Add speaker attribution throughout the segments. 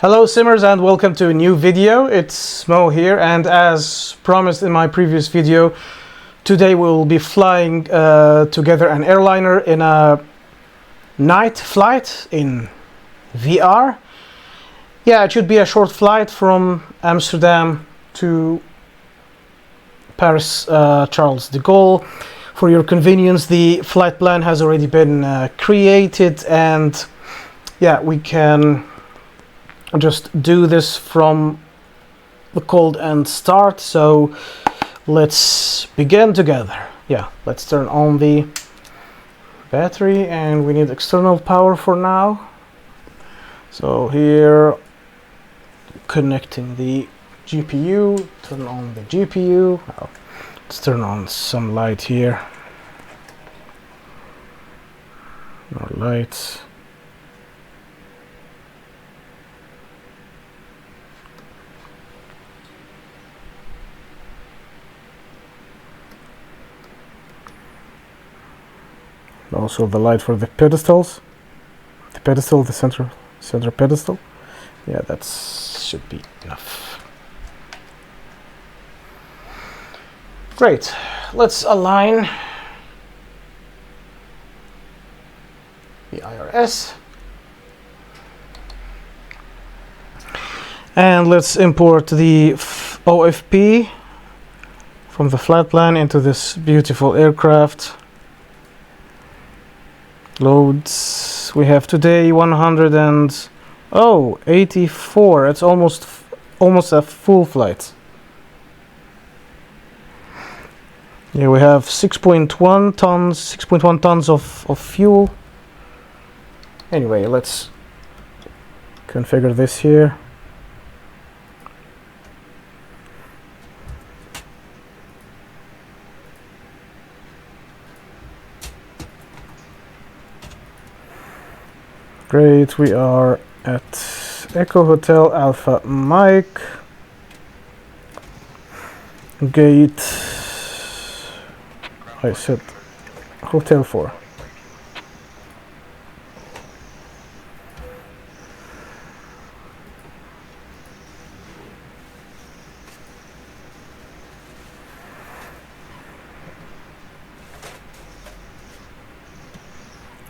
Speaker 1: Hello simmers and welcome to a new video. It's Mo here, and as promised in my previous video, today we'll be flying together an airliner in a night flight in VR. Yeah, it should be a short flight from Amsterdam to Paris Charles de Gaulle. For your convenience, the flight plan has already been created, and yeah, we can just do this from the cold end start. So let's begin together. Yeah, let's turn on the battery, and we need external power for now. So here, connecting the GPU, turn on the GPU. Oh, let's turn on some light here. More lights. Also the light for the pedestals, the center pedestal. Yeah, that should be enough. Great, let's align the IRS and let's import the OFP from the flight plan into this beautiful aircraft. Loads we have today 84. It's almost a full flight. Yeah, we have 6.1 tons of fuel. Anyway, let's configure this here. Great, we are at Echo Hotel Alpha Mike, gate, I said Hotel 4.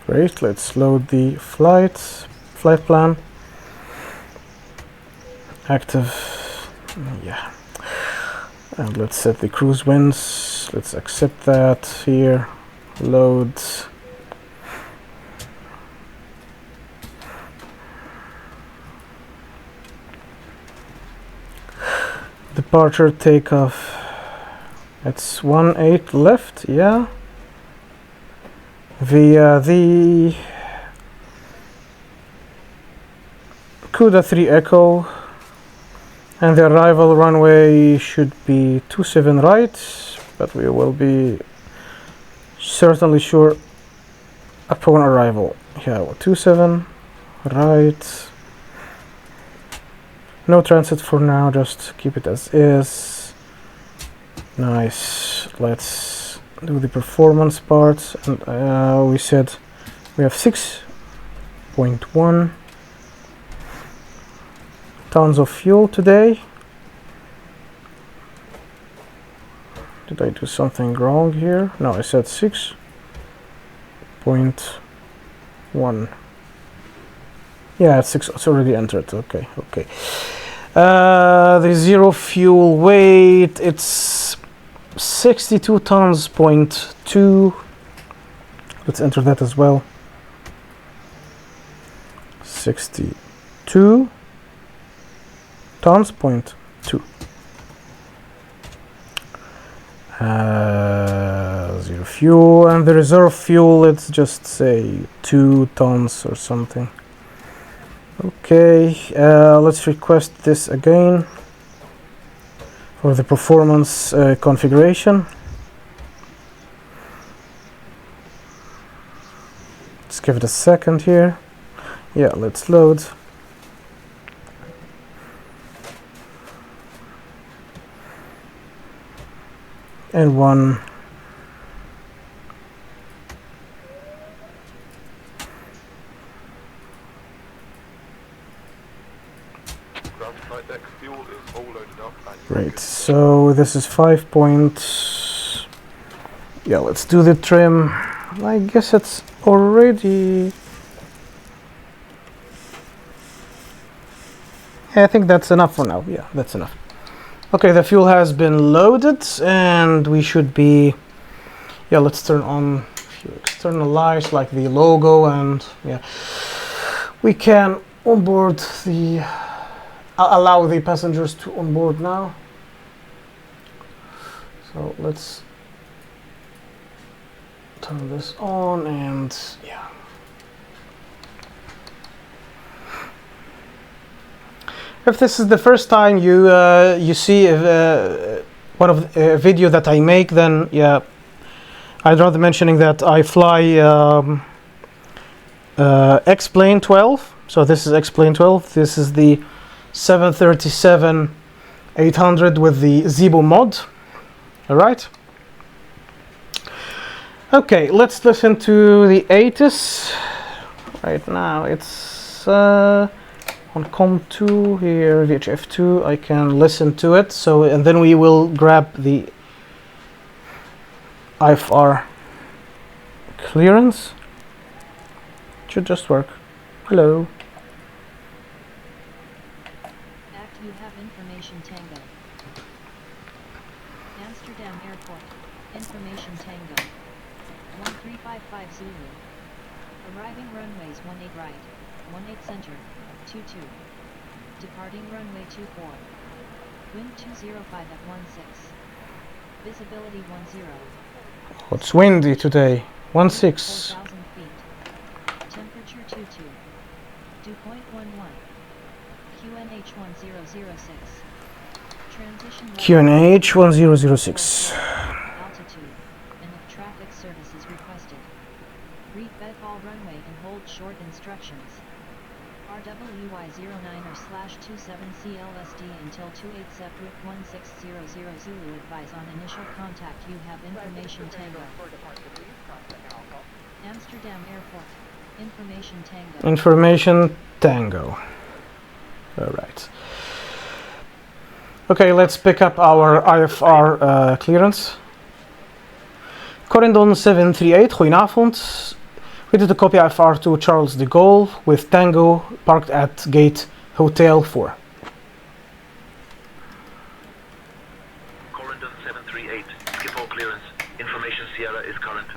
Speaker 1: Great, let's load the flight plan. Active, yeah. And let's set the cruise winds. Let's accept that here. Load. Departure takeoff. It's 18 left, yeah. Via the CUDA 3 Echo, and the arrival runway should be 27 right, but we will be certainly sure upon arrival. Yeah, 27 right. No transit for now, just keep it as is. Nice. Let's do the performance part, and we said we have 6.1 tons of fuel today. Did I do something wrong here? No, I said 6.1. Yeah, it's 6. It's already entered. Okay. The zero fuel weight, it's 62 tons, 0.2. Let's enter that as well. 62 tons, 0.2. Zero fuel, and the reserve fuel, let's just say 2 tons or something. Okay, let's request this again for the performance configuration. Let's give it a second here. Yeah, let's load. And one. Great, so this is 5 point. Yeah, let's do the trim. I guess it's already. I think that's enough for now. Yeah, that's enough. Okay, the fuel has been loaded and we should be. Yeah, let's turn on a few external lights like the logo, and yeah, we can onboard the. Allow the passengers to onboard now. So let's turn this on, and yeah. If this is the first time you see one of the video that I make, then yeah, I'd rather mentioning that I fly X-Plane 12. So this is X-Plane 12. This is the 737-800 with the Zibo mod. All right. Okay, let's listen to the EFIS. Right now it's on COM2 here, VHF2. I can listen to it. So, and then we will grab the IFR clearance. Should just work. Hello.
Speaker 2: You have information Tango. Amsterdam Airport. Information Tango. 1355 Zulu. Arriving runways 18 right, 18 center, 22. Departing runway 24. Wind 205 at 16. Visibility 10.
Speaker 1: Oh, it's windy today. 16.
Speaker 2: 4,000 feet. Temperature 22. Dew point 11. QNH 1006. Transition
Speaker 1: QNH 1006.
Speaker 2: altitude. And if traffic service is requested. Read all runway and hold short instructions. RWY09/27CLSD until 28 separate 1600 Zulu. Advise on initial contact. You have information Tango. Amsterdam Airport. Information Tango.
Speaker 1: Information Tango. All right. Okay, let's pick up our IFR clearance. Corendon 738, goedenavond. We did a copy IFR to Charles de Gaulle with Tango parked at gate Hotel 4.
Speaker 3: Corendon 738, Schiphol clearance. Information Sierra is current.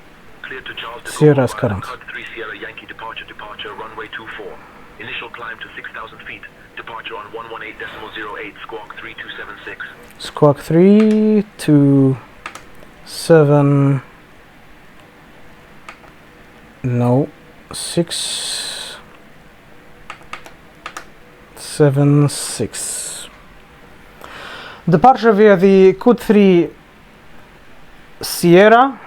Speaker 3: Cleared to Charles de Gaulle.
Speaker 1: Sierra is current.
Speaker 3: Code 3 Sierra Yankee departure, runway 24. Initial climb to 6,000 feet. Departure on 118.08, squawk 3276.
Speaker 1: Squawk 327. No, 676. Departure via the Code 3 Sierra.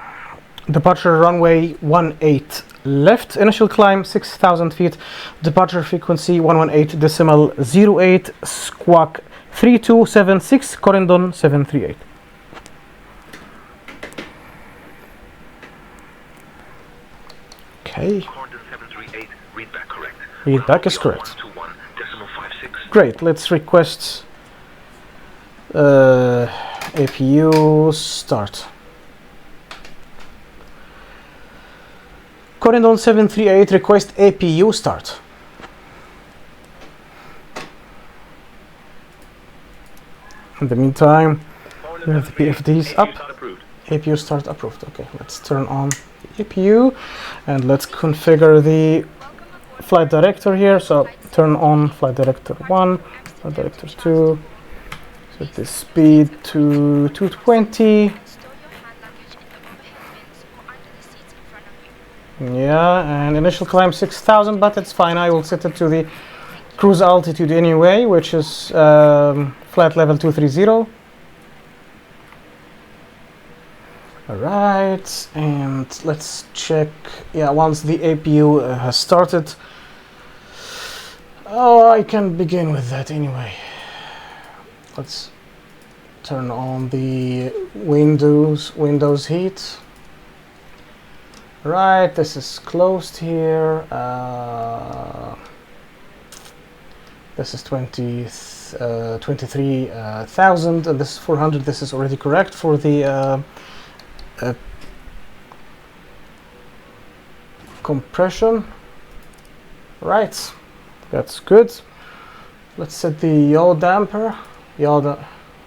Speaker 1: Departure runway 18 left. Initial climb 6,000 feet. Departure frequency 118.08. Squawk 3276. Corendon 738. Okay.
Speaker 3: Corendon 738, read back correct.
Speaker 1: Read back is correct.
Speaker 3: 121.56.
Speaker 1: Great. Let's request APU start. Corendon 738, request APU start. In the meantime, we have the PFDs up. APU start approved. Okay, let's turn on the APU and let's configure the flight director here. So turn on flight director 1, flight director 2, set the speed to 220. Yeah, and initial climb 6,000, but it's fine. I will set it to the cruise altitude anyway, which is flight level 230. Alright, and let's check. Yeah, once the APU has started. Oh, I can begin with that anyway. Let's turn on the Windows heat. Right, this is closed here. This is 23. 23,000, and this is 400. This is already correct for the compression. Right, that's good. Let's set the yaw damper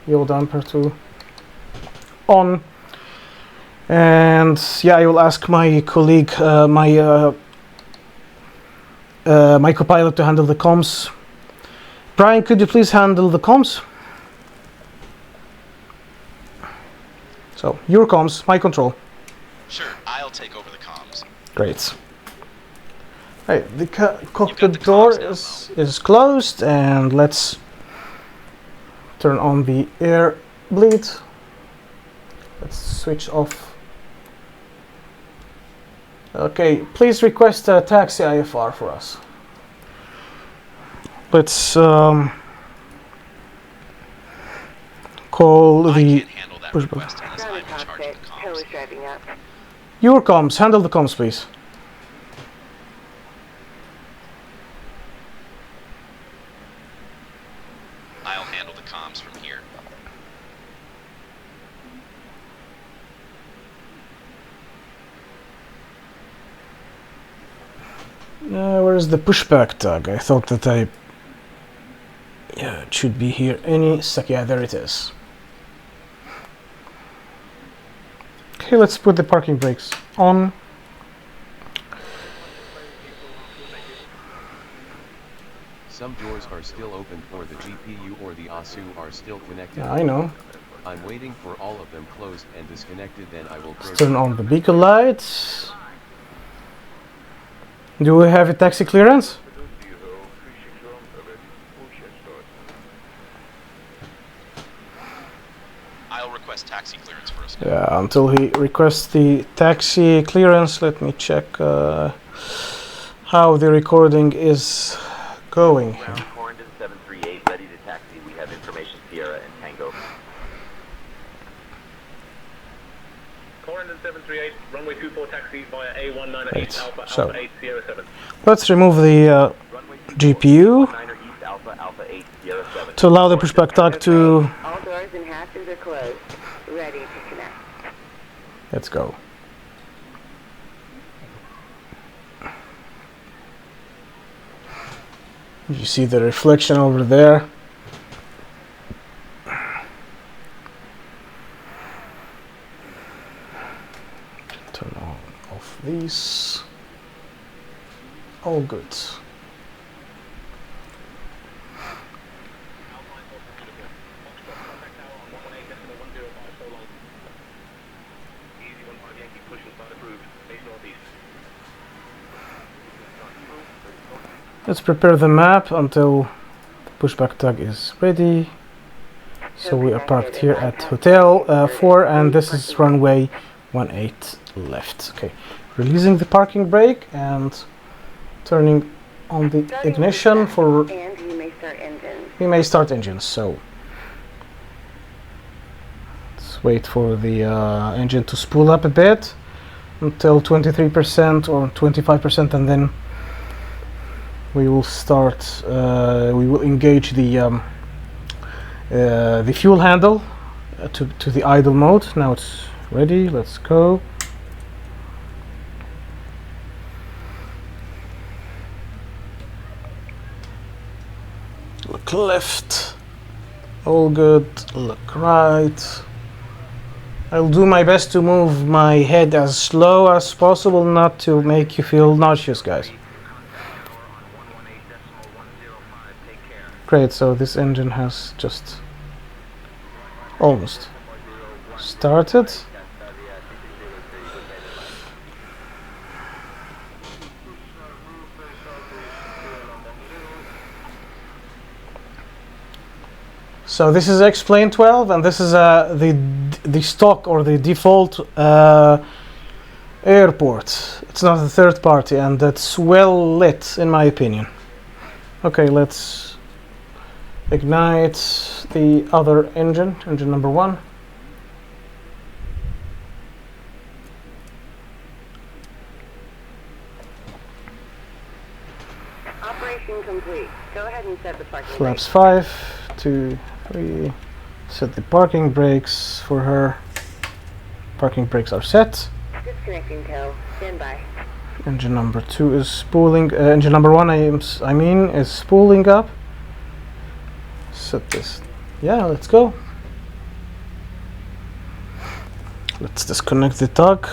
Speaker 1: to on, and yeah, I will ask my colleague, my co-pilot, to handle the comms. Brian, could you please handle the comms? So your comms, my control.
Speaker 4: Sure, I'll take over the comms.
Speaker 1: Great. Right, the cockpit door is closed, and let's turn on the air bleed. Let's switch off. Okay, please request a taxi IFR for us. Let's call
Speaker 4: I
Speaker 1: the
Speaker 4: can't handle that request unless I'm in charge of the comms.
Speaker 1: your comms. Handle the comms, please.
Speaker 4: I'll handle the comms from here.
Speaker 1: Where's the pushback tag? I thought that yeah, it should be here any sec. Yeah, there it is. Okay, let's put the parking brakes on.
Speaker 5: Some doors are still open for the GPU or the ASU are still connected.
Speaker 1: Yeah, I know.
Speaker 5: I'm waiting for all of them closed and disconnected, then I will
Speaker 1: Let's turn on the beacon lights. Do we have a taxi clearance?
Speaker 4: I'll request taxi clearance for us.
Speaker 1: Yeah, until he requests the taxi clearance, let me check how the recording is going.
Speaker 6: Ground Corendon 738, ready to taxi. We have information Sierra and Tango.
Speaker 3: Corendon 738, runway 24 taxi via A198
Speaker 1: Right,
Speaker 3: Alpha
Speaker 1: so
Speaker 3: Alpha 8 Sierra 7.
Speaker 1: let's remove the
Speaker 6: Runway 24,
Speaker 1: GPU
Speaker 6: 9er East Alpha Alpha 8 Sierra 7.
Speaker 1: to allow the pushback tag to.
Speaker 7: All doors and hatches are closed. Ready to connect.
Speaker 1: Let's go. You see the reflection over there. Turn on off these. All good. Let's prepare the map until the pushback tag is ready. So we are parked here at Hotel 4, and this is runway 18 left. Okay, releasing the parking brake and turning on the ignition for.
Speaker 7: And you may start engines.
Speaker 1: We may start engines. So let's wait for the engine to spool up a bit until 23% or 25%, and then we will start. We will engage the fuel handle to the idle mode. Now it's ready. Let's go. Look left. All good. Look right. I'll do my best to move my head as slow as possible, not to make you feel nauseous, guys. Great, so this engine has just almost started. So this is X-Plane 12, and this is the stock or the default airport. It's not a third party, and that's well lit in my opinion. Okay, let's ignite the other engine number 1.
Speaker 7: Operation complete. Go ahead and set the parking
Speaker 1: Flaps
Speaker 7: brake.
Speaker 1: 5, 2, 3. Set the parking brakes for her. Parking brakes are set.
Speaker 7: Disconnecting tow. Stand by.
Speaker 1: Engine number 2 is spooling. Engine number 1, I mean, is spooling up. Set this. Yeah, let's go. Let's disconnect the tug.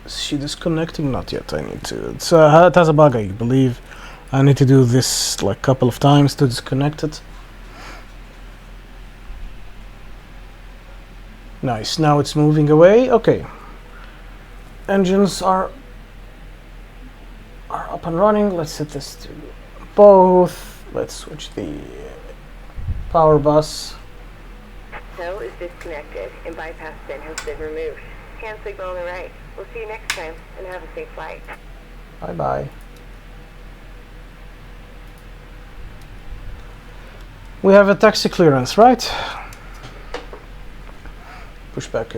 Speaker 1: She disconnecting? Not yet. I need to. It has a bug, I believe. I need to do this like a couple of times to disconnect it. Nice. Now it's moving away. Okay. Engines are up and running. Let's set this to both. Let's switch the power bus.
Speaker 7: Tow is disconnected and bypass bin has been removed. Hand signal on the right. We'll see you next time and have a safe flight.
Speaker 1: Bye bye. We have a taxi clearance, right? Pushback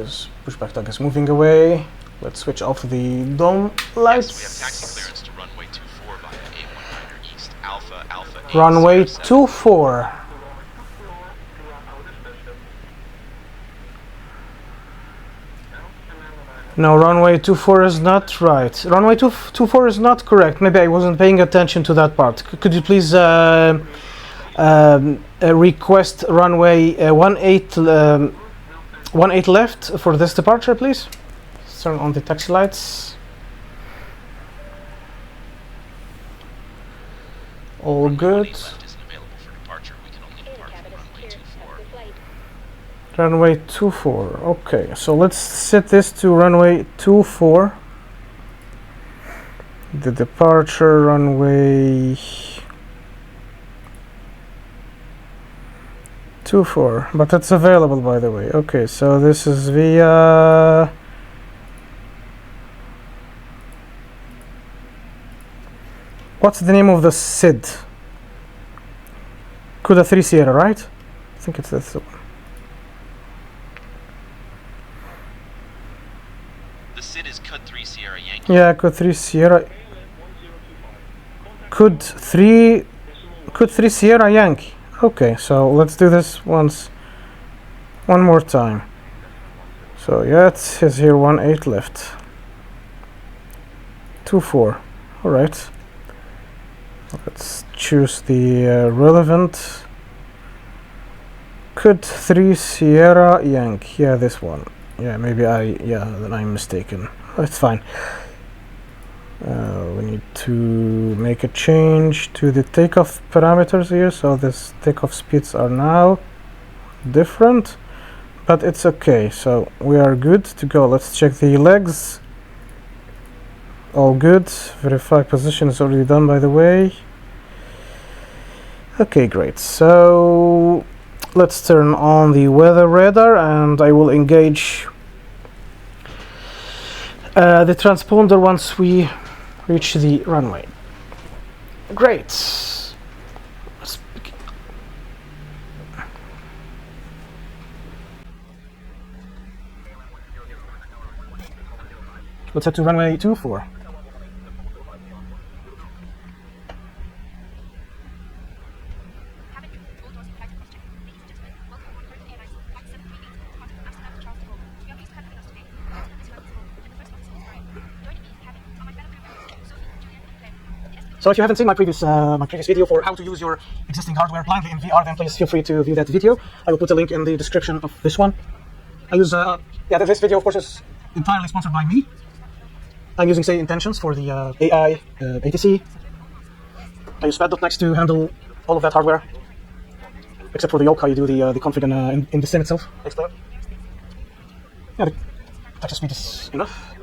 Speaker 1: tug is moving away. Let's switch off the dome lights.
Speaker 8: Yes, we have taxi clearance to runway 24 via A19 East, Alpha 8.
Speaker 1: Runway 24. No, runway 24 is not right. Runway 24 is not correct. Maybe I wasn't paying attention to that part. Could you please request runway 18 left for this departure, please? Turn on the taxi lights. All good. Runway 24. Okay, so let's set this to runway 24. The departure runway 24, but it's available, by the way. Okay, so this is via what's the name of the SID? Cuda 3 Sierra, right? I think it's this one.
Speaker 8: The SID is Cud 3 Sierra Yankee.
Speaker 1: Yeah, Cud 3 Sierra. Cud 3 Sierra Yankee. Okay, so let's do this one more time. So yeah, it says here 18 left. 24. All right. Let's choose the relevant. Cud 3 Sierra Yankee. Yeah, this one. Yeah, maybe then I'm mistaken. That's fine. We need to make a change to the takeoff parameters here, so this takeoff speeds are now different, but it's okay, so we are good to go. Let's check the legs. All good. Verify position is already done, by the way. Okay, great. So let's turn on the weather radar and I will engage the transponder once we reach the runway. Great. Let's head to runway 24. So if you haven't seen my previous video for how to use your existing hardware blindly in VR, then please feel free to view that video. I will put a link in the description of this one. I use this video of course is entirely sponsored by me. I'm using SayIntentions for the AI ATC. I use Fat.next to handle all of that hardware, except for the yoke, how you do the config in the sim itself. Yeah, the touch speed is enough.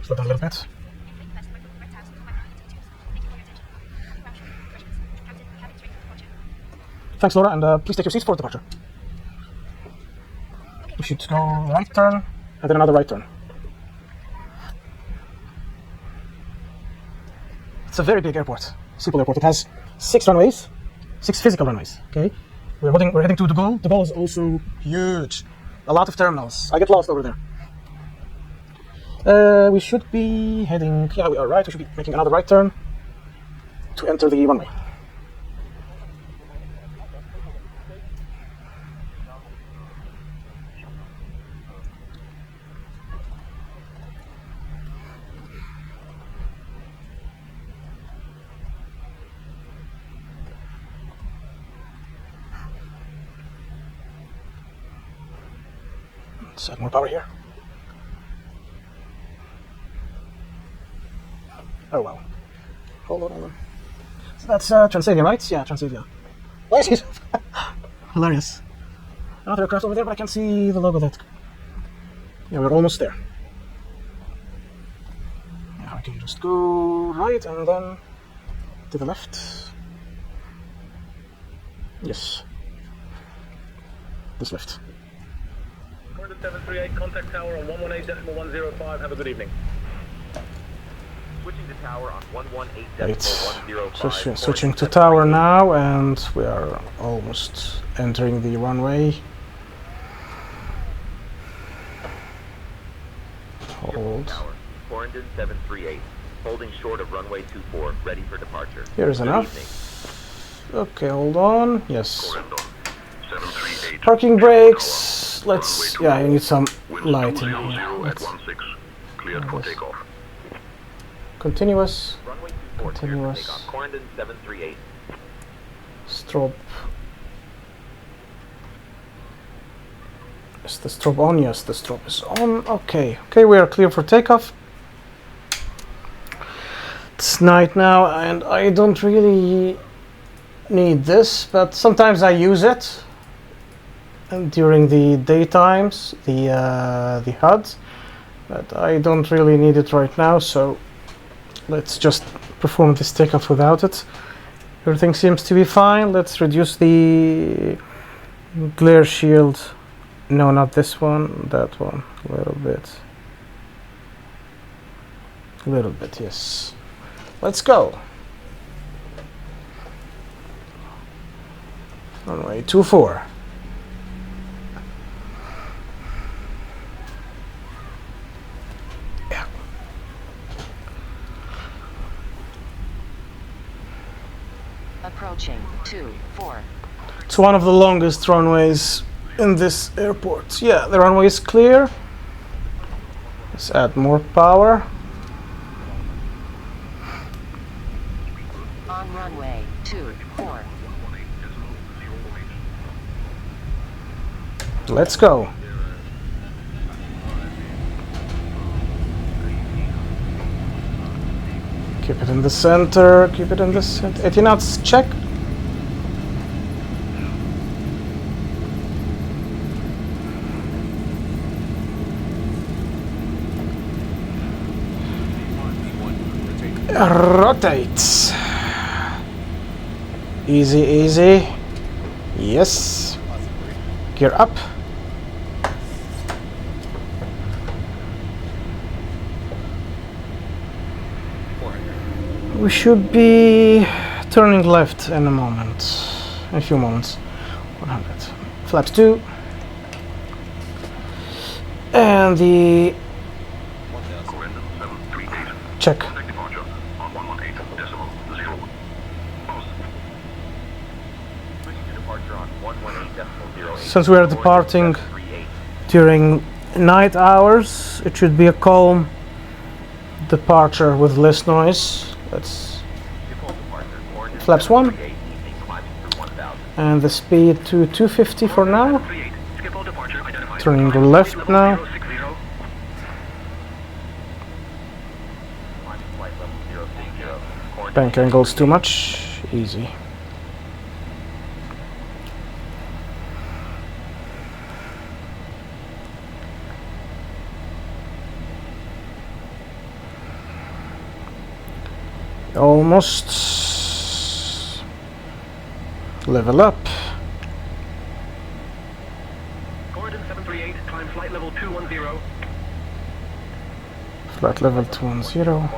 Speaker 1: Slow down a little bit. Thanks, Laura, and please take your seats for departure. We should go right turn, and then another right turn. It's a very big airport, simple airport. It has 6 runways, 6 physical runways. Okay, we're heading to De Gaulle. De Gaulle is also huge. A lot of terminals. I get lost over there. We should be heading. Yeah, we are right. We should be making another right turn to enter the runway. Let's add more power here. Oh well. Hold on. So that's Transavia, right? Yeah, Transavia. Why is it? Hilarious. Another aircraft over there, but I can't see the logo that. Yeah, we're almost there. Yeah, I can just go right and then to the left. Yes. This left.
Speaker 3: 738, contact tower on 118.105. Have a good evening.
Speaker 6: Switching to tower on 118.105.
Speaker 1: Right. So switching to tower now, and we are almost entering the runway. Hold.
Speaker 6: Corendon 738, holding short of runway 24, ready for departure.
Speaker 1: Here's enough. Okay, hold on. Yes. Parking brakes. Let's. Yeah, I need some lighting here. Let's.
Speaker 3: Cleared for takeoff.
Speaker 1: Continuous.
Speaker 6: Runway 24,
Speaker 1: Continuous.
Speaker 6: Corendon 738.
Speaker 1: Strobe. Is the strobe on? Yes, the strobe is on. Okay. Okay, we are clear for takeoff. It's night now, and I don't really need this, but sometimes I use it. And during the daytimes, the HUD, but I don't really need it right now, so let's just perform this takeoff without it. Everything seems to be fine. Let's reduce the glare shield. No, not this one, that one. A little bit, yes. Let's go. Runway 24. Yeah.
Speaker 9: Approaching 24.
Speaker 1: It's one of the longest runways in this airport. Yeah, the runway is clear. Let's add more power.
Speaker 9: On runway 24.
Speaker 1: Let's go. Keep it in the center, keep it in the center. 80 knots, check. Rotate. Easy, easy. Yes. Gear up. We should be turning left in a moment. In a few moments. 100. Flaps 2. And the check. Since we are departing during night hours, it should be a calm departure with less noise. Let's flaps 1 and the speed to 250 for now. Turning left now. Bank angles too much. Easy. Almost level up.
Speaker 3: Corendon 738, climb flight level 210.
Speaker 1: Flight level 210.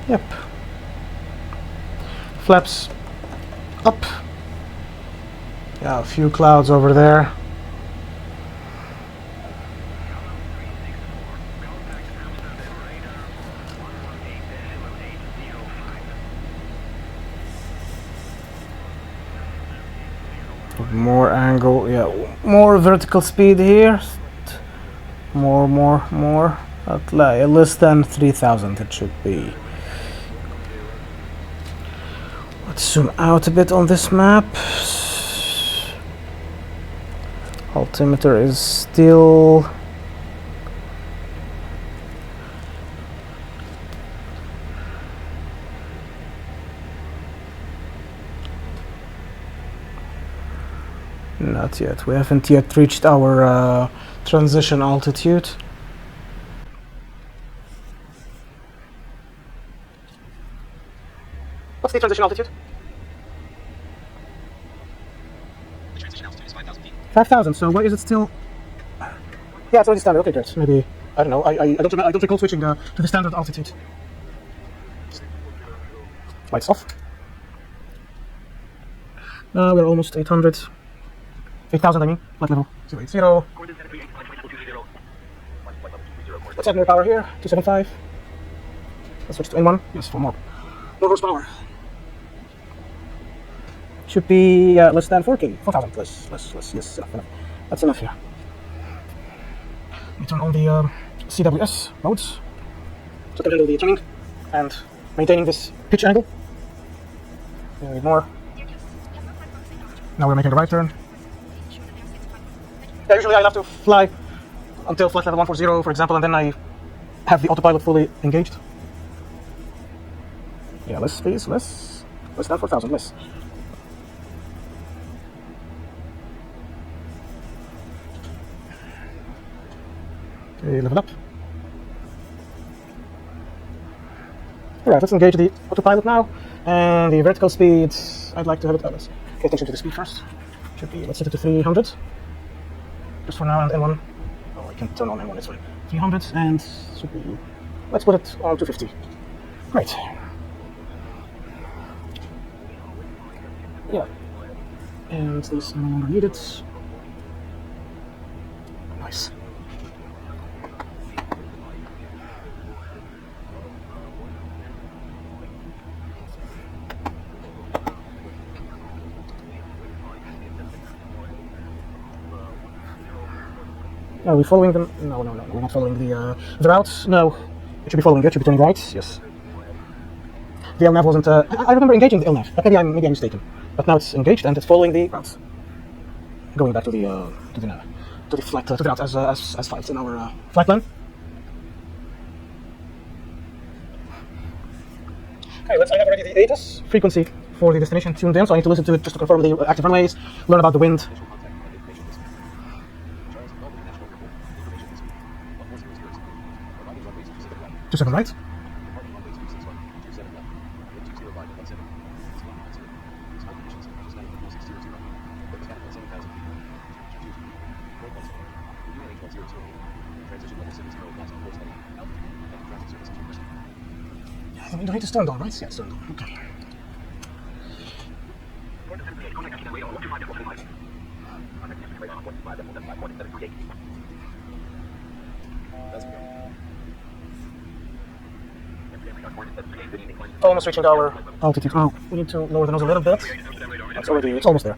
Speaker 1: Yep. Flaps up. Yeah, a few clouds over there. More angle, yeah, more vertical speed here. More. At less than 3000 it should be. Let's zoom out a bit on this map. Altimeter is still not yet. We haven't yet reached our transition altitude. What's the transition altitude?
Speaker 8: The transition altitude is 5,000 feet.
Speaker 1: 5,000. So why is it still? Yeah, it's already standard. Okay, great. Maybe I don't know. I don't recall switching to the standard altitude. Lights off. We're almost 800. 8,000, I mean. Flight level 080. Let's add more power here. 275. Let's switch to N1. Yes, for more horsepower. Should be less than 4K. 4,000. Less. Yes, enough. That's enough here. We turn on the CWS modes so to handle the trimming and maintaining this pitch angle. We need more. Now we're making a right turn. Yeah, usually I have to fly until flight level 140, for example, and then I have the autopilot fully engaged. Yeah, less please, less than 4,000, less. Okay, level up. Alright, let's engage the autopilot now. And the vertical speed, I'd like to have it, let's pay attention to the speed first. Should be, let's set it to 300. Just for now, and N1. Oh, I can turn on N1, it's fine. 300, and should be, let's put it on 250. Great. Yeah. And this is no longer needed. Nice. Are we following them? No, we're not following the routes. No, it should be following it. Should be turning right. Yes. The LNAV wasn't. I remember engaging the LNAV, but maybe I'm mistaken. But now it's engaged and it's following the routes. Going back to the flight to the route as flights in our flight plan. Okay, I have already the ATIS frequency for the destination tuned in, so I need to listen to it just to confirm the active runways, learn about the wind. 27 right. I mean, do I need to stand on, right? Yeah, stand on. Okay. Almost reaching our altitude. Oh, we need to lower the nose a little bit. It's almost there.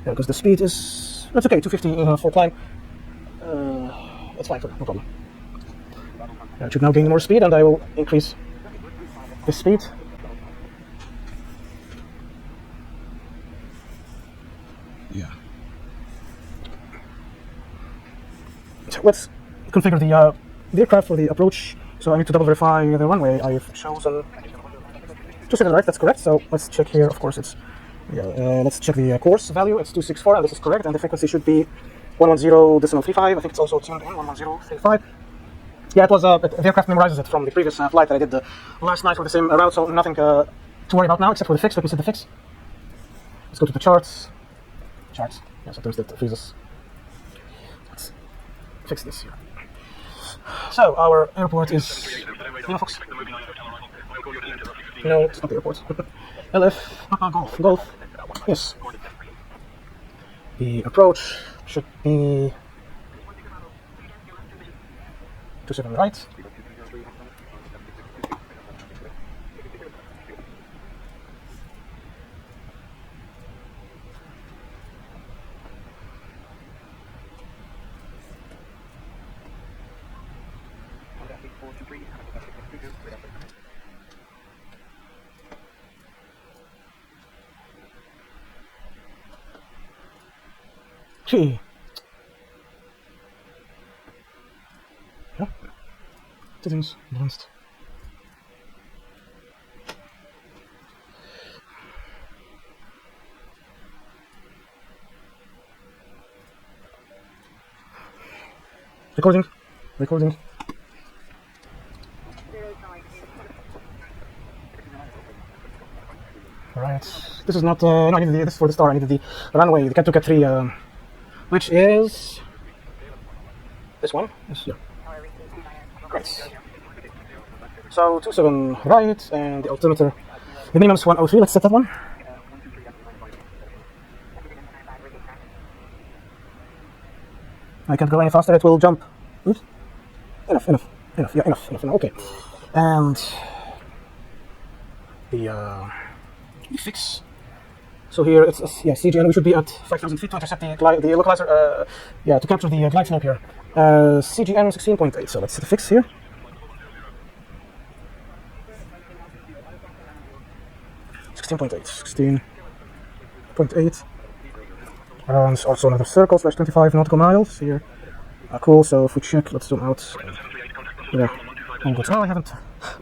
Speaker 1: Yeah, because the speed is, that's okay, 250 for climb. That's fine, no problem. Yeah, I should now gain more speed, and I will increase the speed. Yeah. So let's configure the aircraft for the approach. So I need to double verify the runway I've chosen. 27 right, that's correct. So let's check here. Of course, it's let's check the course value. It's 264, and this is correct. And the frequency should be 110.35. I think it's also tuned in 110.35. Yeah, it was the aircraft memorizes it from the previous flight that I did last night for the same route. So nothing to worry about now except for the fix. Let me see the fix. Let's go to the charts. Charts. Yeah, sometimes that freezes. Let's fix this here. So our airport is Fox. No, it's not the airport. LF, Golf. Yes. The approach should be 27 right. Gee. Ja. Settings, advanced. Recording. Alright. This is not, no, I needed this is for the star. I needed the runway, the Cat 2, Cat 3, which is this one. Yes, yeah. Great. So 27 right, and the altimeter, the minimum is 103. Let's set that one. I can't go any faster, it will jump. Oops. Enough. Yeah, enough. Okay. And the fix. So here it's CG, and we should be at 5,000 feet to intercept the localizer. To capture the glide slope here. CGN 16.8. So let's set the fix here. $16.8. And also another circle / 25 nautical miles here. Cool. So if we check, let's zoom out. Yeah. Oh, good. Oh,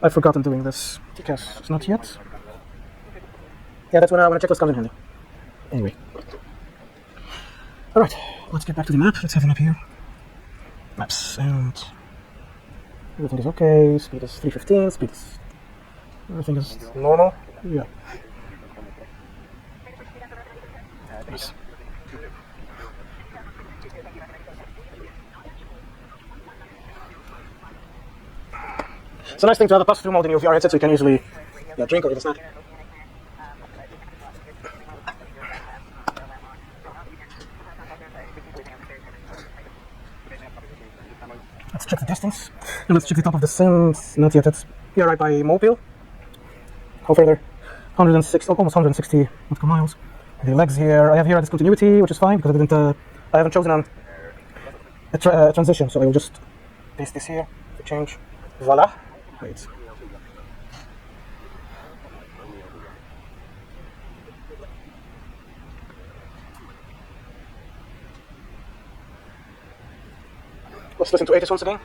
Speaker 1: I've forgotten doing this because it's not yet. Yeah, that's when I check what's coming in handy. Anyway. Alright, let's get back to the map. Let's have a map here. Maps, and everything is okay. Speed is 315, everything is normal. Yeah. Nice. It's a nice thing to have a pass-through mode in your VR headset so you can easily drink or eat a snack. Let's check the distance, and let's check the top of the sand. Not yet, we are right by Mobile. How further? 106, almost 160 nautical miles. The legs here, I have here a discontinuity, which is fine because I haven't chosen a transition, so I will just paste this here to change. Voila. Wait. Let's listen to ATIS once again.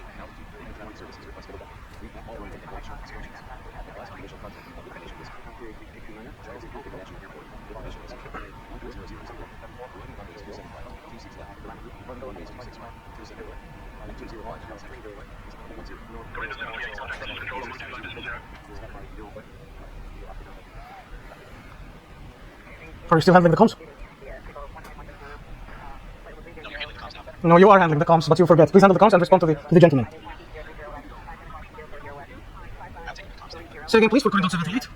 Speaker 1: Are you still handling the comms? No, you are handling the comms, but you forget. Please handle the comms and respond to the gentleman. Say again, please, for corridor 78.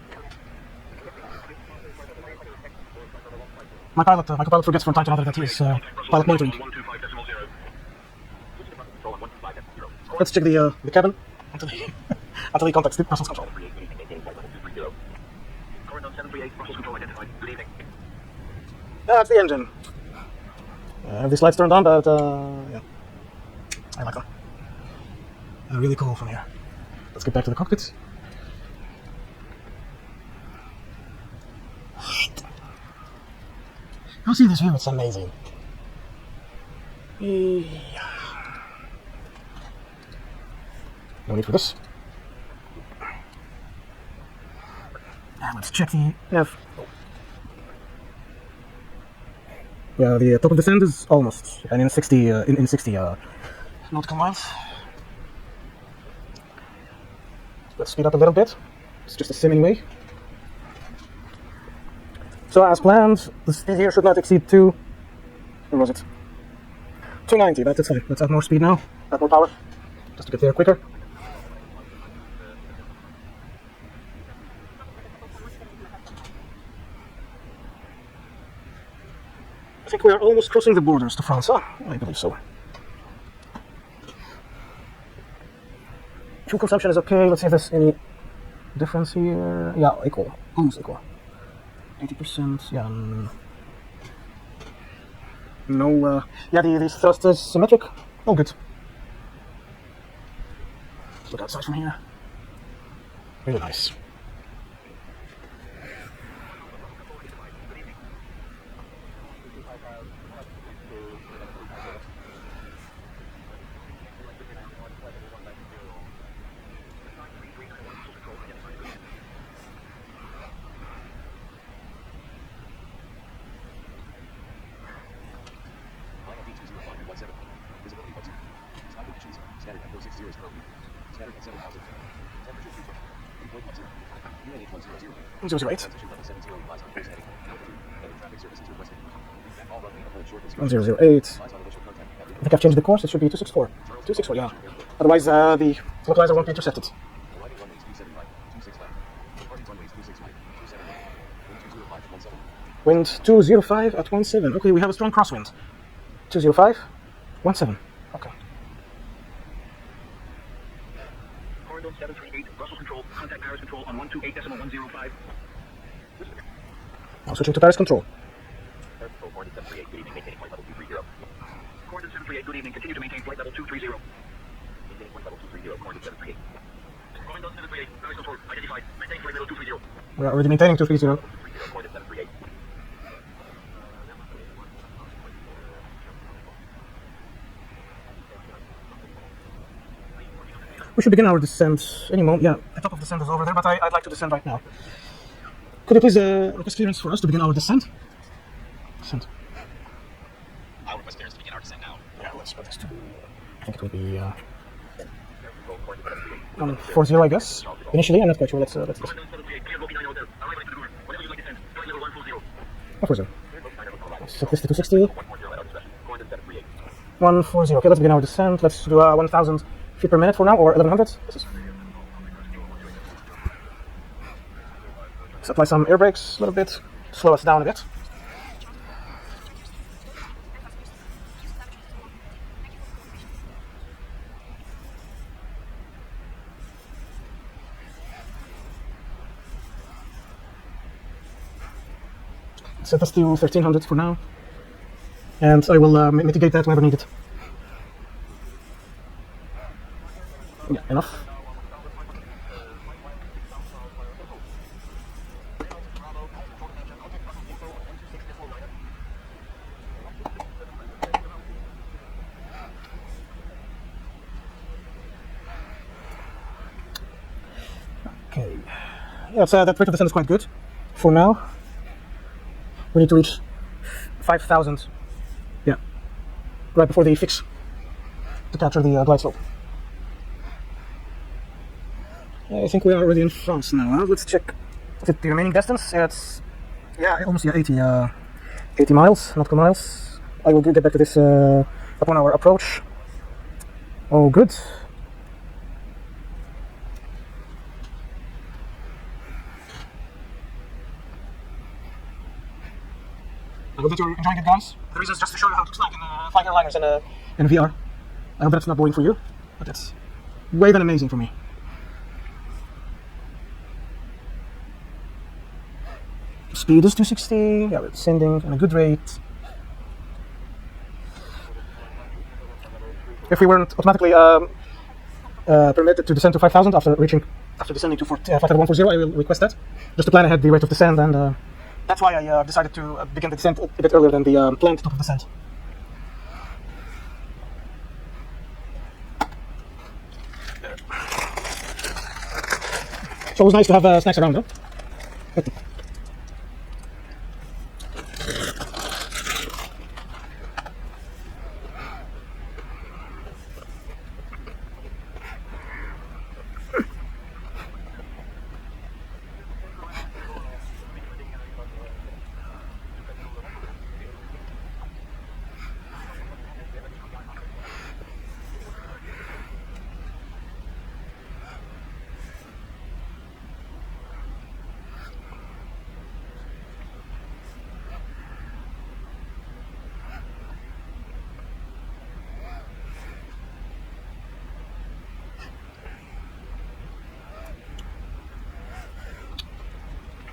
Speaker 1: My pilot forgets from time to another that he is pilot monitoring. Let's check the cabin until he contacts the Brussels control. That's the engine. I have these lights turned on, but yeah, I like them. They're really cool from here. Let's get back to the cockpit. I'll see this view, it's amazing. Yeah. No need for this. And let's check the nav. Yeah, the top of the sand is almost, and in 60 nautical miles. Let's speed up a little bit. It's just a sim anyway. So as planned, the speed here should not exceed 290, but it's fine. Let's add more speed now, add more power, just to get there quicker. we are almost crossing the borders to France, huh? I believe so. Fuel consumption is okay. Let's see if there's any difference here. Yeah, equal. Almost equal. 80%. Yeah. No. Yeah, the thrust is symmetric. Oh, good. Let's look outside from here. Really nice. Zero zero eight. 1008. I think I've changed the course. It should be 264. 264, yeah. Otherwise, the localizer won't be intercepted. Wind 205 at 17. Okay, we have a strong crosswind. 205, 17. Okay.
Speaker 3: Corridor 738, Brussels control, contact Paris control on 128.105.
Speaker 1: Now switching to Paris control.
Speaker 6: Corridor 738, good evening, maintaining flight level 230.
Speaker 3: Corridor 738, good evening, continue to maintain flight level 230.
Speaker 6: Maintaining flight level 230, Corridor 738.
Speaker 3: Corridor 738, Paris control, identified, maintain flight level 230.
Speaker 1: We are already maintaining 230.
Speaker 6: Corridor 738.
Speaker 1: We should begin our descent any moment. Yeah, the top of the descent is over there, but I'd like to descend right now. Could you please request clearance for us to begin our descent? Descent.
Speaker 8: I'll request clearance to begin our descent now.
Speaker 1: Yeah, let's put this to... I think it will be 140, I guess. Initially, I'm not quite sure. Let's listen. 140. Set this to 260. 140. Okay, let's begin our descent. Let's do 1,000 feet per minute for now, or 1,100. Let's apply some air brakes a little bit, slow us down a bit. Set us to 1,300 for now, and I will mitigate that whenever needed. Yeah, enough. Okay. Yeah, so that rate of descent is quite good for now. We need to reach 5,000. Yeah, right before the fix to capture the glide slope. I think we are already in France now. Let's check the remaining distance. It's almost 80 miles, nautical miles. I will get back to this upon our approach. Oh, good. I hope that you're enjoying it, guys. The reason is just to show you how it looks like in flying airliners in VR. I hope that's not boring for you, but it's way than amazing for me. Speed is 260, yeah, we're descending at a good rate. If we weren't automatically permitted to descend to 5,000 after descending to flight level 140, I will request that, just to plan ahead the rate of descent, and that's why I decided to begin the descent a bit earlier than the planned top of descent. It's always nice to have snacks around, though.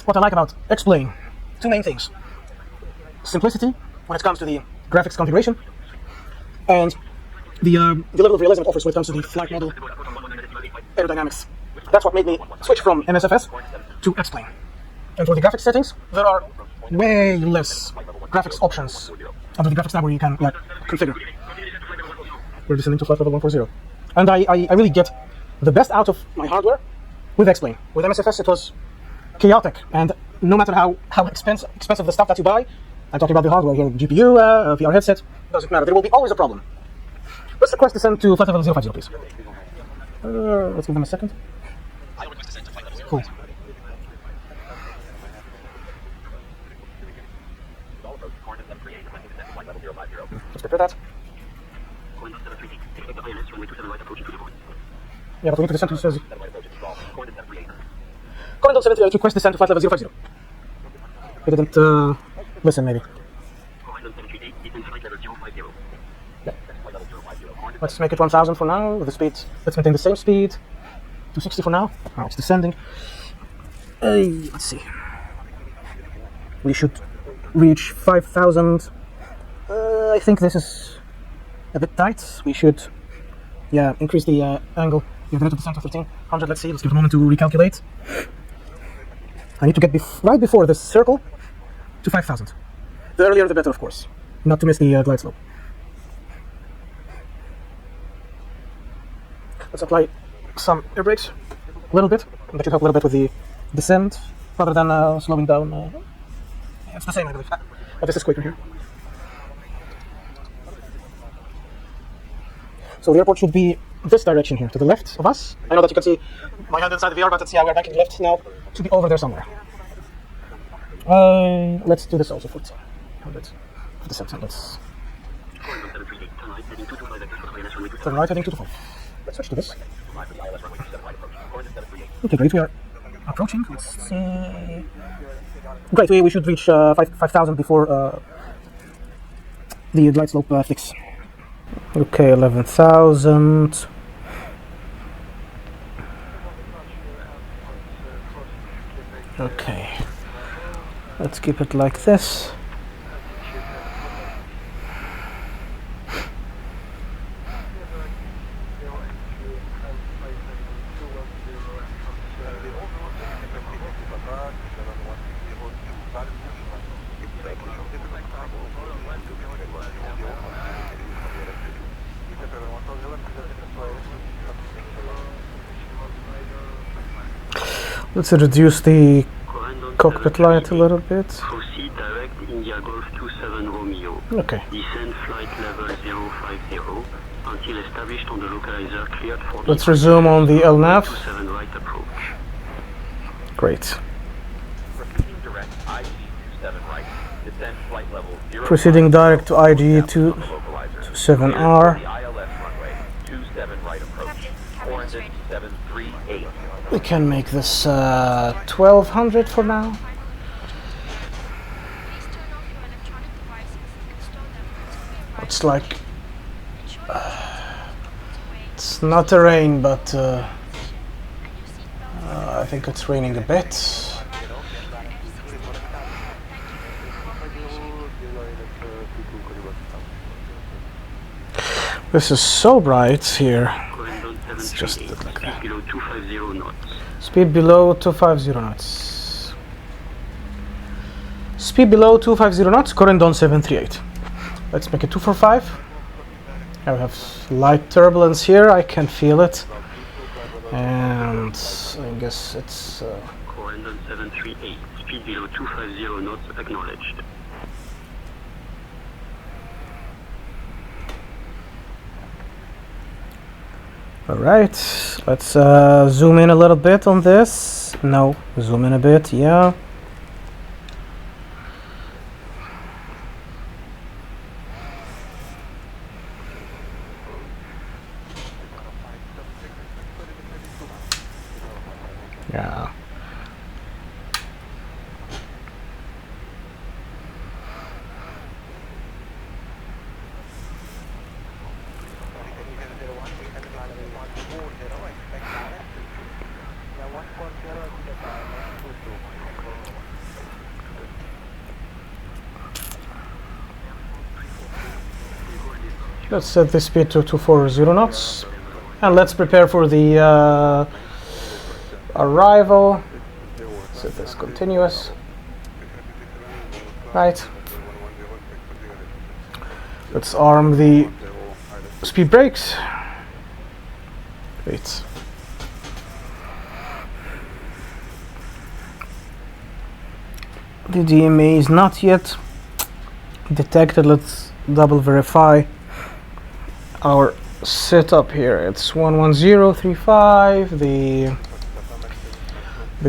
Speaker 1: what I like about X-Plane, two main things. Simplicity when it comes to the graphics configuration, and the level of realism it offers when it comes to the flight model aerodynamics. That's what made me switch from MSFS to X-Plane. And for the graphics settings, there are way less graphics options under the graphics tab where you can configure. We're descending to flight level 140. And I really get the best out of my hardware with X-Plane. With MSFS it was chaotic, and no matter how expensive the stuff that you buy, I'm talking about the hardware here, GPU, VR headset, doesn't matter, there will be always a problem. Let's request descent to flight level 050, please. Let's give them a second. Cool. Let's prepare that. Yeah, but we need to descend to Command 78, request descent to flight level 050. We didn't listen, maybe. Yeah. Let's make it 1000 for now, with the speed. Let's maintain the same speed. 260 for now. Now it's descending. Let's see. We should reach 5000. I think this is a bit tight. We should, increase the angle. Get rid of descent to 1300. Let's see. Let's give it a moment to recalculate. I need to get right before this circle to 5000. The earlier the better, of course. Not to miss the glide slope. Let's apply some air brakes, a little bit. That should help a little bit with the descent, rather than slowing down. It's the same, I believe. But this is quicker here. So the airport should be this direction here, to the left of us. I know that you can see my hand inside the VR, but let's see how we're banking left now. It should be over there somewhere. Let's do this also for the descent. Let's turn right heading 225. Let's switch to this. Okay, great. We are approaching. Let's see. Great. We should reach 5000 before the glide slope flicks. Okay, 11,000. Okay. Let's keep it like this. Let's reduce the cockpit light a little bit.
Speaker 10: Proceed direct India Golf 27 Romeo.
Speaker 1: Okay.
Speaker 10: Descend flight level 050 until established on the localizer cleared for.
Speaker 1: Let's resume on the LNAV.
Speaker 10: 27 right approach.
Speaker 1: Great.
Speaker 6: Direct IG 27 right. Descend flight level 050.
Speaker 1: Proceeding direct to IG 27R.
Speaker 6: ILS runway 27 right approach. Coordinate 738.
Speaker 1: We can make this 1200 for now. It's like it's not a rain, but I think it's raining a bit. This is so bright here. It's just like that. Speed below 250 knots. Speed below 250 knots, Corendon 738. Let's make it 245. I have light turbulence here, I can feel it. And I guess it's...
Speaker 10: Corendon 738, speed below 250 knots acknowledged.
Speaker 1: Alright, let's zoom in a little bit on this. No, zoom in a bit, yeah. Yeah. Let's set the speed to 240 knots. And let's prepare for the arrival. Set this continuous. Right. Let's arm the speed brakes. Great. The DMA is not yet detected. Let's double verify our setup here. It's 11035. The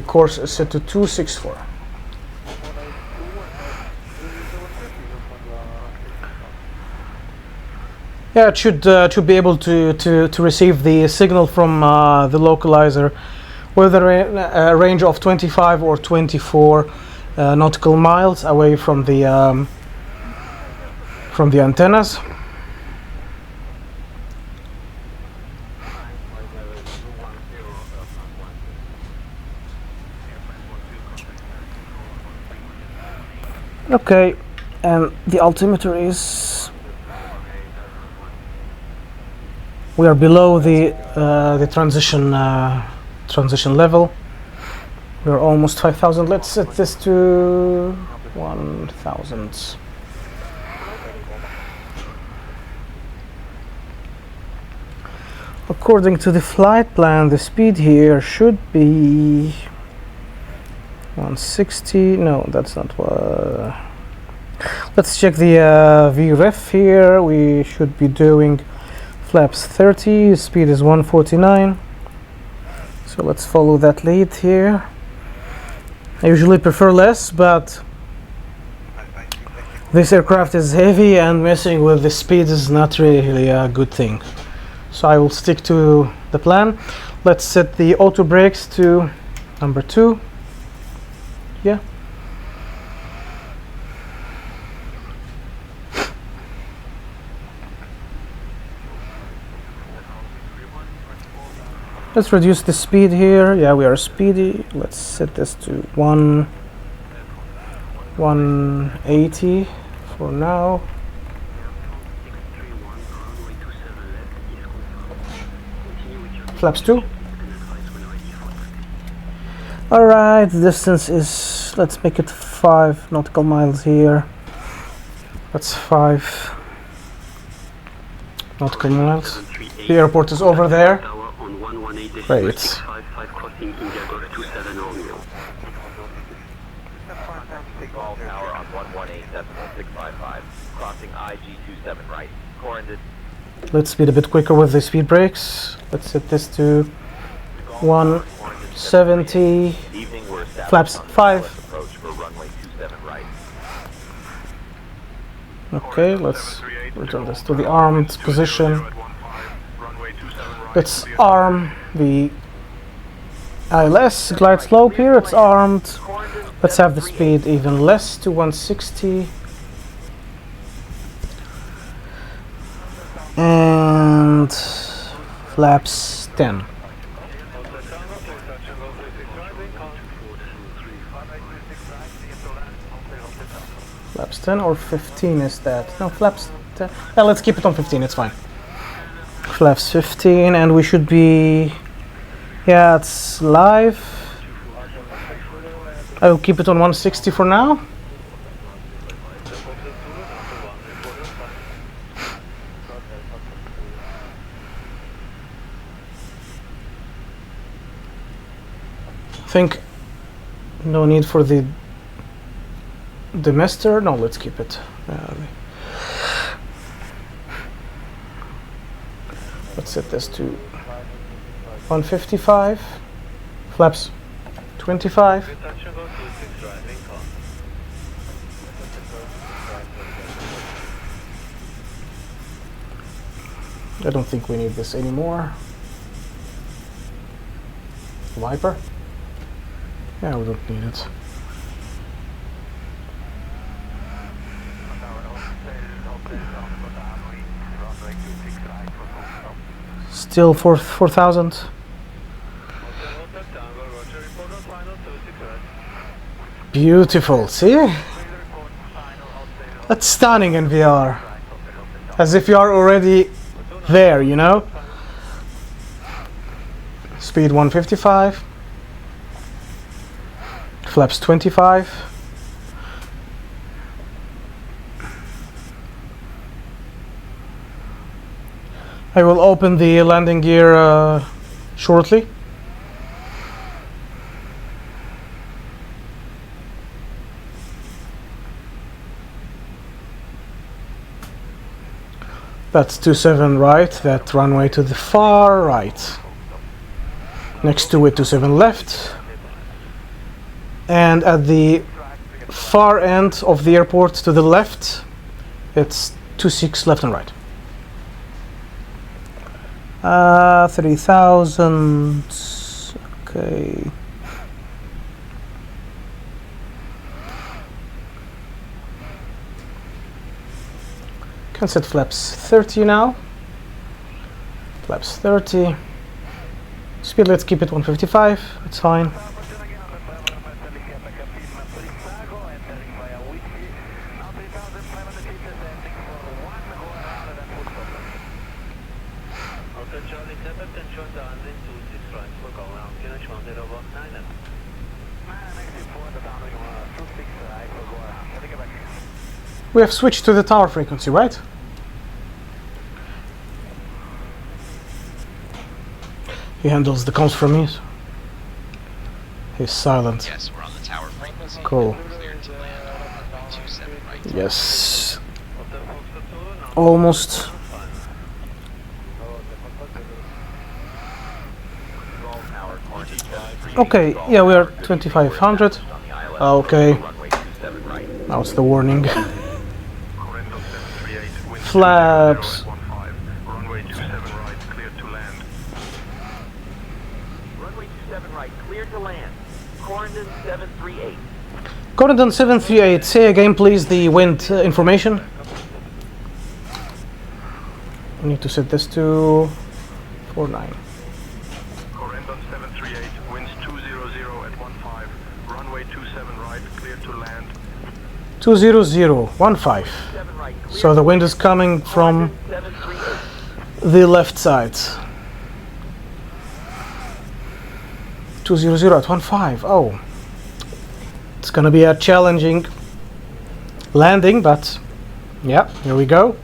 Speaker 1: course is set to 264. Yeah, it should be able to receive the signal from the localizer with a range of 25 or 24 nautical miles away from the antennas. Okay, and the altimeter is, we are below the transition level. We are almost 5,000. Let's set this to 1,000. According to the flight plan, the speed here should be 160. No, that's not what. Let's check the VRef here. We should be doing flaps 30. Speed is 149. So let's follow that lead here. I usually prefer less, but this aircraft is heavy and messing with the speed is not really a good thing. So I will stick to the plan. Let's set the auto brakes to number 2. Yeah. Let's reduce the speed here. Yeah, we are speedy. Let's set this to 180 for now. Flaps 2. Alright, the distance is, let's make it 5 nautical miles here. That's 5 nautical miles. The airport is over there. Great.
Speaker 6: All power on 118.655, crossing IG27 right.
Speaker 1: Let's speed a bit quicker with the speed brakes. Let's set this to 170. Flaps 5. Okay, let's return this to the armed position. Let's arm the ILS glide slope here. It's armed. Let's have the speed even less to 160. And flaps 10. Flaps 10 or 15 is that? No, flaps 10. Yeah, let's keep it on 15, it's fine. Flaps 15, and we should be, yeah, it's live. I will keep it on 160 for now. I think no need for the master. No, let's keep it. Let's set this to 155. Flaps 25. I don't think we need this anymore. Wiper? Yeah, we don't need it. Still 4,000. Beautiful, see? That's stunning in VR. as if you are already there, you know. Speed 155, flaps 25. I will open the landing gear shortly. That's 27 right, that runway to the far right. Next to it 27 left. And at the far end of the airport to the left, it's 26 left and right. 3000, okay. Can set flaps 30 now. Flaps 30. Speed, let's keep it 155, it's fine. We have switched to the tower frequency, right? He handles the comms for me. So he's silent.
Speaker 8: Yes, we're on the tower frequency.
Speaker 1: Cool.
Speaker 8: Cleared to land. 27 right.
Speaker 1: Yes. Almost. Okay, yeah, we are 2500. Okay. Now it's the warning. Flaps.
Speaker 3: Runway 27 right, cleared to land.
Speaker 6: Runway 27 right, cleared to land. Corendon 738.
Speaker 1: Corendon 738, say again please the wind information. I need to set this to 49.
Speaker 3: Corendon 738, winds 200 at 15. Runway 27 right, cleared to land.
Speaker 1: 20015. So the wind is coming from the left side. 200 at 15. Oh, it's gonna be a challenging landing, but yeah, here we go.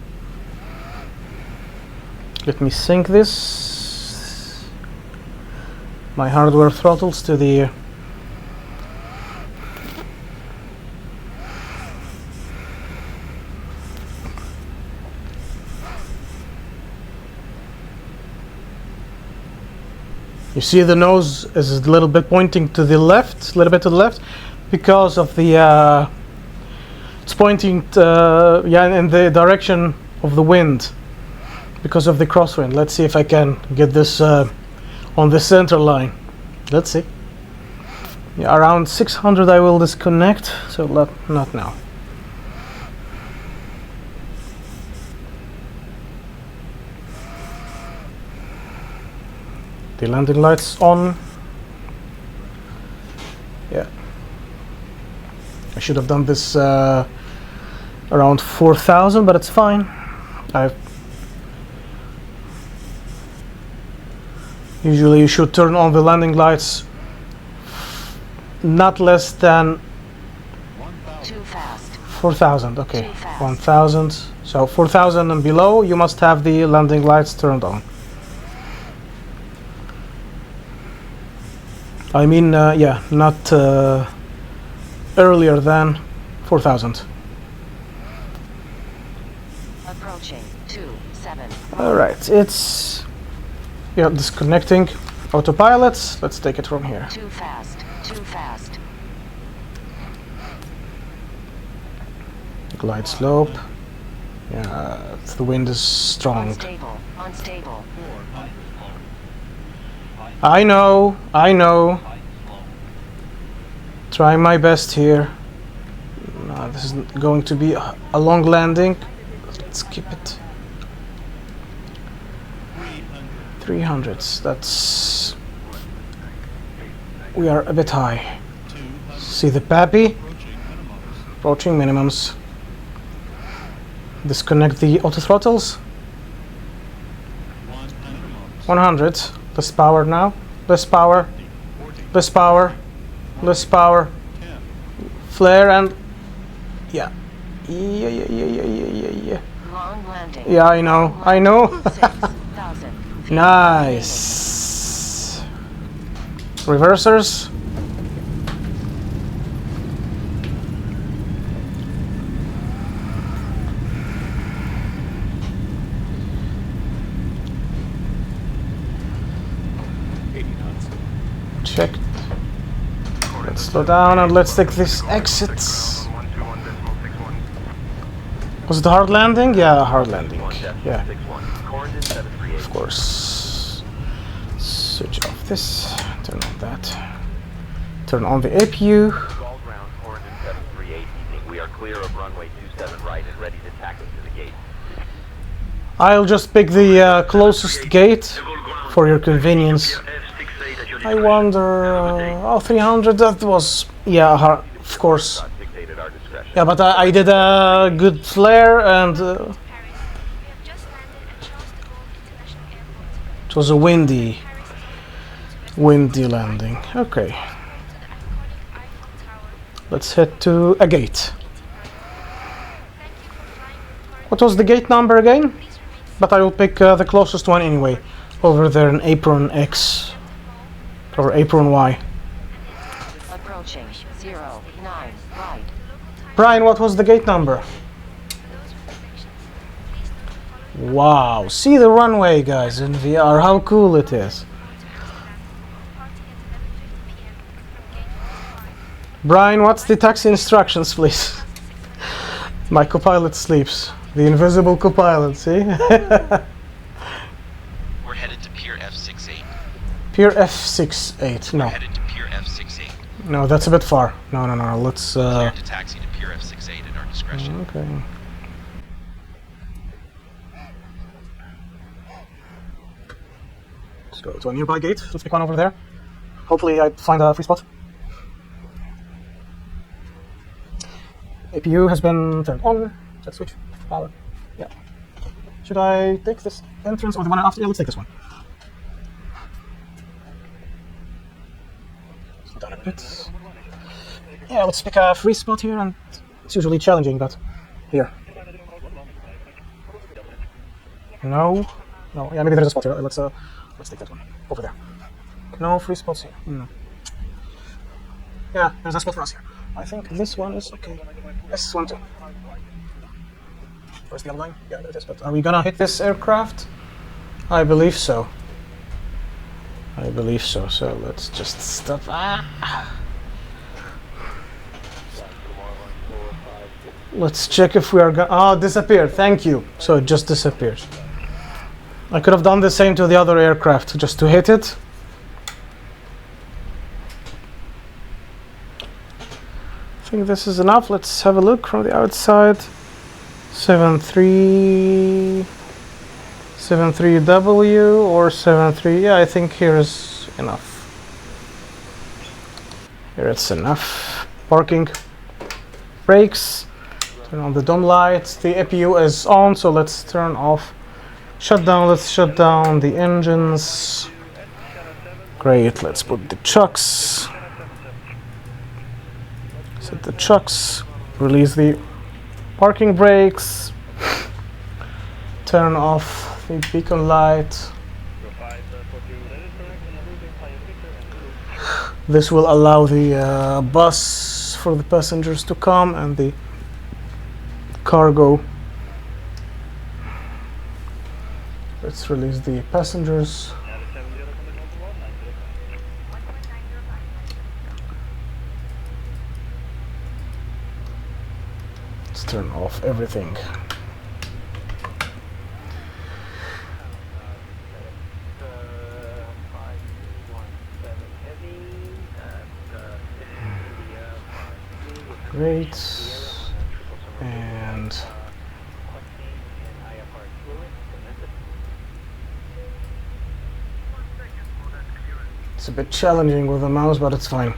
Speaker 1: Let me sync this. My hardware throttles to the You see the nose is a little bit pointing to the left, a little bit to the left, because of the it's pointing in the direction of the wind, because of the crosswind. Let's see if I can get this on the center line. Let's see. Yeah, around 600 I will disconnect, so not now. The landing lights on. Yeah. I should have done this around 4000, but it's fine. Usually you should turn on the landing lights not less than 4000. Okay, 1000. So 4000 and below, you must have the landing lights turned on. I mean, yeah, not earlier than 4000.
Speaker 9: Approaching 27.
Speaker 1: All right, it's disconnecting autopilot. Let's take it from here.
Speaker 9: Too fast. Too fast.
Speaker 1: Glide slope. Yeah, the wind is strong.
Speaker 9: Unstable. Unstable.
Speaker 1: I know. Trying my best here. No, this is going to be a long landing. Let's keep it. 300. That's. We are a bit high. See the PAPI? Approaching minimums. Disconnect the auto throttles. 100. Less power now. Less power. Less power. Less power. Flare and yeah. Yeah.
Speaker 9: Long landing.
Speaker 1: Yeah, I know. I know.
Speaker 9: 6,000.
Speaker 1: Nice. Reversers. Check. Let's slow down and let's take this exit. Was it a hard landing? Yeah, hard landing. Yeah. Of course. Switch off this. Turn on that. Turn on the APU.
Speaker 6: We are clear of runway 27 right and ready to taxi to the gate.
Speaker 1: I'll just pick the closest gate for your convenience. I wonder... oh, 300, that was... yeah, hard, of course. Yeah, but I did a good flare and... it was a windy landing. Okay. Let's head to a gate. What was the gate number again? But I will pick the closest one anyway. Over there in Apron X. Or Apron Y.
Speaker 9: Approaching 09 right.
Speaker 1: Brian, what was the gate number? Wow, see the runway, guys, in VR, how cool it is. Brian, what's the taxi instructions, please? My co-pilot sleeps. The invisible co-pilot, see?
Speaker 8: We're headed to Pier F68.
Speaker 1: Pier F68, no.
Speaker 8: We're headed to Pier F68.
Speaker 1: No, that's a bit far. No, let's...
Speaker 8: Clear to taxi to Pier F68 at our discretion.
Speaker 1: Okay. Let's go to a nearby gate. Let's pick one over there. Hopefully I find a free spot. APU has been turned on. Let's switch power. Yeah. Should I take this entrance or the one after? Yeah, let's take this one. Slow down a bit. Yeah, let's pick a free spot here, and it's usually challenging, but here. No. Yeah, maybe there's a spot here. Let's take that one over there. No free spots here. No. Yeah, there's a spot for us here. I think this one is okay. This one too. Where's the other line? Yeah, there it is. But are we gonna hit this aircraft? I believe so. So let's just stop. Let's check if we are gonna... oh, disappeared. Thank you. So it just disappeared. I could have done the same to the other aircraft, just to hit it. I think this is enough. Let's have a look from the outside. 73W or 73. Yeah, I think here is enough. Here it's enough. Parking brakes. Turn on the dome lights. The APU is on, so let's turn off. Let's shut down the engines. Great, let's put the chucks. Set the chucks. Release the parking brakes. Turn off the beacon light. This will allow the bus for the passengers to come and the cargo. Let's release the passengers. Let's turn off everything. Great. And it's a bit challenging with the mouse, but it's fine.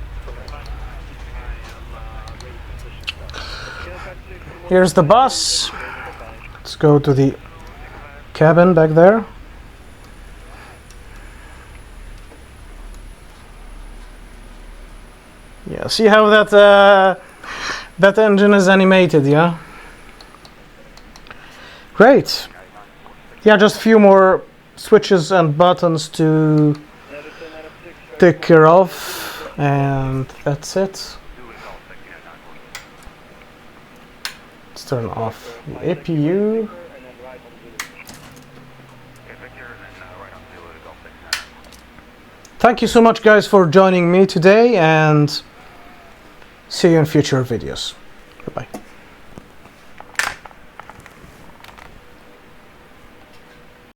Speaker 1: Here's the bus. go to the cabin back there. Yeah, see how that engine is animated, yeah? Great. Yeah, just a few more switches and buttons to take care of, and that's it. Let's turn off the APU. Thank you so much, guys, for joining me today, and see you in future videos. Bye-bye.